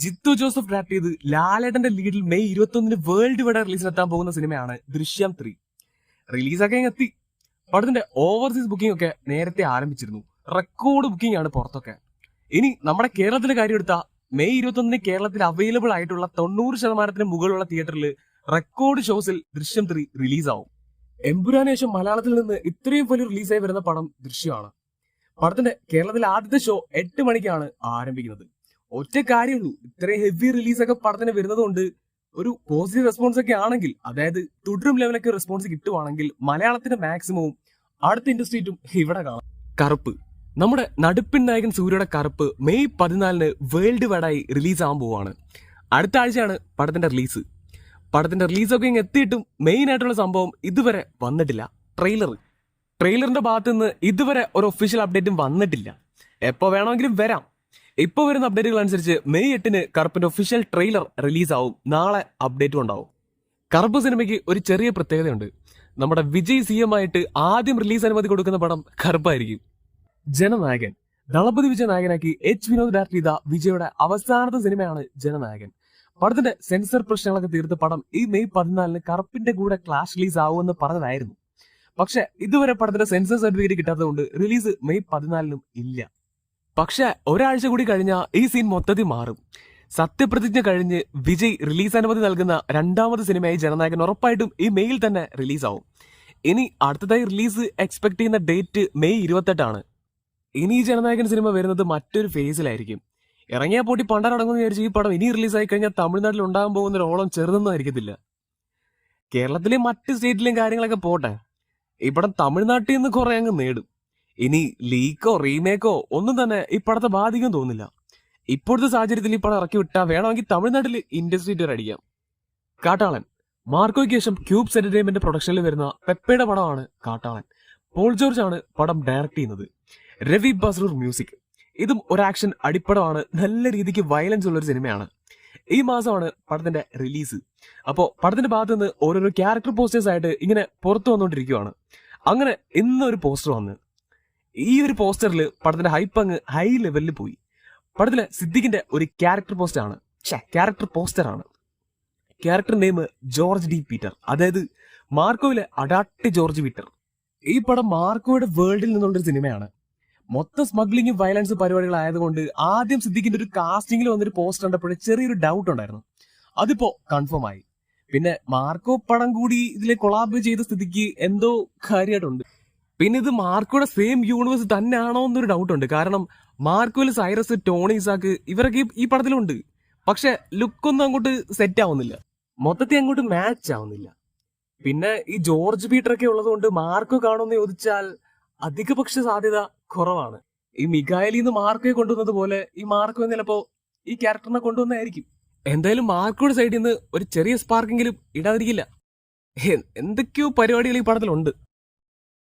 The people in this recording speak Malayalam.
ജിത്തു ജോസഫ് ഡയറക്ട് ചെയ്ത് ലാലേട്ടന്റെ ലീഡിൽ മെയ് 21 വേൾഡ് വൈഡ് റിലീസിനെത്താൻ പോകുന്ന സിനിമയാണ് ദൃശ്യം 3. റിലീസൊക്കെ എത്തി. പടത്തിന്റെ ഓവർസീസ് ബുക്കിംഗ് ഒക്കെ നേരത്തെ ആരംഭിച്ചിരുന്നു. റെക്കോർഡ് ബുക്കിംഗ് ആണ് പുറത്തൊക്കെ. ഇനി നമ്മുടെ കേരളത്തിലെ കാര്യം എടുത്താൽ മെയ് 21 കേരളത്തിൽ അവൈലബിൾ ആയിട്ടുള്ള 90% മുകളിലുള്ള തിയേറ്ററിൽ റെക്കോർഡ് ഷോസിൽ ദൃശ്യം 3 റിലീസാവും. എമ്പുരാന് ശേഷം മലയാളത്തിൽ നിന്ന് ഇത്രയും വലിയ റിലീസായി വരുന്ന പടം ദൃശ്യമാണ്. പടത്തിന്റെ കേരളത്തിലെ ആദ്യത്തെ ഷോ 8 മണിക്കാണ് ആരംഭിക്കുന്നത്. ഒറ്റ കാര്യമുള്ളൂ, ഇത്രയും ഹെവി റിലീസൊക്കെ പടത്തിന് വരുന്നത് കൊണ്ട് ഒരു പോസിറ്റീവ് റെസ്പോൺസ് ഒക്കെ ആണെങ്കിൽ, അതായത് തുടരും ലെവലൊക്കെ റെസ്പോൺസ് കിട്ടുവാണെങ്കിൽ മലയാളത്തിന്റെ മാക്സിമവും അടുത്ത ഇൻഡസ്ട്രീറ്റും ഇവിടെ കാണാം. കറുപ്പ്, നമ്മുടെ നടുപ്പിൻ നായകൻ സൂര്യയുടെ കറുപ്പ് മെയ് 14 വേൾഡ് വൈഡായി റിലീസ് ആകാൻ പോവാണ്. അടുത്ത ആഴ്ചയാണ് പടത്തിന്റെ റിലീസ്. പടത്തിന്റെ റിലീസൊക്കെ ഇങ്ങ് എത്തിയിട്ടും മെയിൻ ആയിട്ടുള്ള സംഭവം ഇതുവരെ വന്നിട്ടില്ല. ട്രെയിലറിന്റെ ഭാഗത്ത് നിന്ന് ഇതുവരെ ഒരു ഒഫീഷ്യൽ അപ്ഡേറ്റും വന്നിട്ടില്ല. എപ്പോ വേണമെങ്കിലും വരാം. ഇപ്പൊ വരുന്ന അപ്ഡേറ്റുകൾ അനുസരിച്ച് മെയ് 8 കറുപ്പിന്റെ ഒഫീഷ്യൽ ട്രെയിലർ റിലീസ് ആവും. നാളെ അപ്ഡേറ്റും ഉണ്ടാവും. കറുപ്പ് സിനിമയ്ക്ക് ഒരു ചെറിയ പ്രത്യേകതയുണ്ട്. നമ്മുടെ വിജയ് CM ആയിട്ട് ആദ്യം റിലീസ് അനുമതി കൊടുക്കുന്ന പടം കറുപ്പായിരിക്കും. ജനനായകൻ, ദളപതി വിജയ് നായകനാക്കി വിനോദ് ഡയറക്ട് ചെയ്ത വിജയുടെ അവസാനത്തെ സിനിമയാണ് ജനനായകൻ. പടത്തിന്റെ സെൻസർ പ്രശ്നങ്ങളൊക്കെ തീർത്ത് പടം ഈ മെയ് 14 കറുപ്പിന്റെ കൂടെ ക്ലാഷ് റിലീസ് ആവുമെന്ന് പറഞ്ഞതായിരുന്നു. പക്ഷെ ഇതുവരെ പടത്തിന്റെ സെൻസർ സർട്ടിഫിക്കറ്റ് കിട്ടാത്തതുകൊണ്ട് റിലീസ് മെയ് 14 ഇല്ല. പക്ഷെ ഒരാഴ്ച കൂടി കഴിഞ്ഞാൽ ഈ സീൻ മൊത്തത്തിൽ മാറും. സത്യപ്രതിജ്ഞ കഴിഞ്ഞ് വിജയ് റിലീസ് അനുമതി നൽകുന്ന രണ്ടാമത് സിനിമയായി ജനനായകൻ ഉറപ്പായിട്ടും ഈ മെയ്യിൽ തന്നെ റിലീസാവും. ഇനി അടുത്തതായി റിലീസ് എക്സ്പെക്ട് ചെയ്യുന്ന ഡേറ്റ് മെയ് 28 ഇനി ഈ ജനനായകൻ സിനിമ വരുന്നത് മറ്റൊരു ഫേസിലായിരിക്കും. ഇറങ്ങിയ പോട്ടി പണ്ടാറടങ്ങുമെന്ന് വിചാരിച്ച് ഈ പടം ഇനി റിലീസായി കഴിഞ്ഞാൽ തമിഴ്നാട്ടിൽ ഉണ്ടാകാൻ പോകുന്ന ഒരു ഓളം ചെറുതൊന്നും ആയിരിക്കത്തില്ല. കേരളത്തിലെ മറ്റ് സ്റ്റേറ്റിലെയും കാര്യങ്ങളൊക്കെ പോട്ടെ, ഈ പടം തമിഴ്നാട്ടിൽ നിന്ന് കുറെ അങ്ങ് നേടും. ഇനി ലീക്കോ റീമേക്കോ ഒന്നും തന്നെ ഈ പടത്തെ ബാധിക്കും തോന്നില്ല. ഇപ്പോഴത്തെ സാഹചര്യത്തിൽ ഈ പടം ഇറക്കി വിട്ടാൽ വേണമെങ്കിൽ തമിഴ്നാട്ടിൽ ഇൻഡസ്ട്രി ടൂർ അടിക്കാം. കാട്ടാളൻ, മാർക്കോയ്ക്ക് ശേഷം ക്യൂബ്സ് എന്റർടൈൻമെന്റ് പ്രൊഡക്ഷനിൽ വരുന്ന പെപ്പയുടെ പടമാണ് കാട്ടാളൻ. പോൾ ജോർജ് ആണ് പടം ഡയറക്ട് ചെയ്യുന്നത്. രവി ബസ്രൂർ മ്യൂസിക്. ഇതും ഒരു ആക്ഷൻ അടിപ്പടമാണ്. നല്ല രീതിക്ക് വയലൻസ് ഉള്ള ഒരു സിനിമയാണ്. ഈ മാസമാണ് പടത്തിന്റെ റിലീസ്. അപ്പോൾ പടത്തിന്റെ ഭാഗത്ത് നിന്ന് ഓരോരോ ക്യാരക്ടർ പോസ്റ്റേഴ്സ് ആയിട്ട് ഇങ്ങനെ പുറത്തു വന്നുകൊണ്ടിരിക്കുകയാണ്. അങ്ങനെ ഇന്നൊരു പോസ്റ്റർ വന്ന്, ഈ ഒരു പോസ്റ്ററിൽ പടത്തിന്റെ ഹൈപ്പ് അങ്ങ് ഹൈ ലെവലിൽ പോയി. പടത്തിലെ സിദ്ദിഖിന്റെ ഒരു ക്യാരക്ടർ പോസ്റ്ററാണ്. Character name George D Peter, അതായത് മാർക്കോയിലെ അഡാട്ടി ജോർജ് പീറ്റർ. ഈ പടം മാർക്കോയുടെ വേൾഡിൽ നിന്നുള്ളൊരു സിനിമയാണ്. മൊത്തം സ്മഗ്ലിംഗും വയലൻസ് പരിപാടികളായതുകൊണ്ട് ആദ്യം സിദ്ദിഖിന്റെ ഒരു കാസ്റ്റിംഗിൽ വന്നൊരു പോസ്റ്റർ കണ്ടപ്പോഴേ ചെറിയൊരു ഡൗട്ട് ഉണ്ടായിരുന്നു. അതിപ്പോ കൺഫേം ആയി. പിന്നെ മാർക്കോ പടം കൂടി ഇതിലെ കൊളാബ് ചെയ്ത സ്ഥിതിക്ക് എന്തോ കാര്യമായിട്ടുണ്ട്. പിന്നെ ഇത് മാർക്കോയുടെ സെയിം യൂണിവേഴ്സ് തന്നെയാണോ എന്നൊരു ഡൗട്ട് ഉണ്ട്. കാരണം മാർക്കോയിൽ സൈറസ്, ടോണി ഇസാക്ക് ഇവരൊക്കെ ഈ പടത്തിലുണ്ട്. പക്ഷെ ലുക്കൊന്നും അങ്ങോട്ട് സെറ്റ് ആവുന്നില്ല, മൊത്തത്തിൽ അങ്ങോട്ട് മാച്ച് ആവുന്നില്ല. പിന്നെ ഈ ജോർജ് പീറ്റർ ഒക്കെ ഉള്ളത് കൊണ്ട് മാർക്കോ കാണുമെന്ന് ചോദിച്ചാൽ അധികപക്ഷ സാധ്യത കുറവാണ്. ഈ മിഖായലിന്ന് മാർക്കോയെ കൊണ്ടുവന്നത് പോലെ ഈ മാർക്കോ ചിലപ്പോ ഈ ക്യാരക്ടറിനെ കൊണ്ടുവന്നായിരിക്കും. എന്തായാലും മാർക്കോയുടെ സൈഡിൽ നിന്ന് ഒരു ചെറിയ സ്പാർക്കെങ്കിലും ഇടാതിരിക്കില്ല. എന്തൊക്കെയോ പരിപാടികൾ ഈ പടത്തിലുണ്ട്.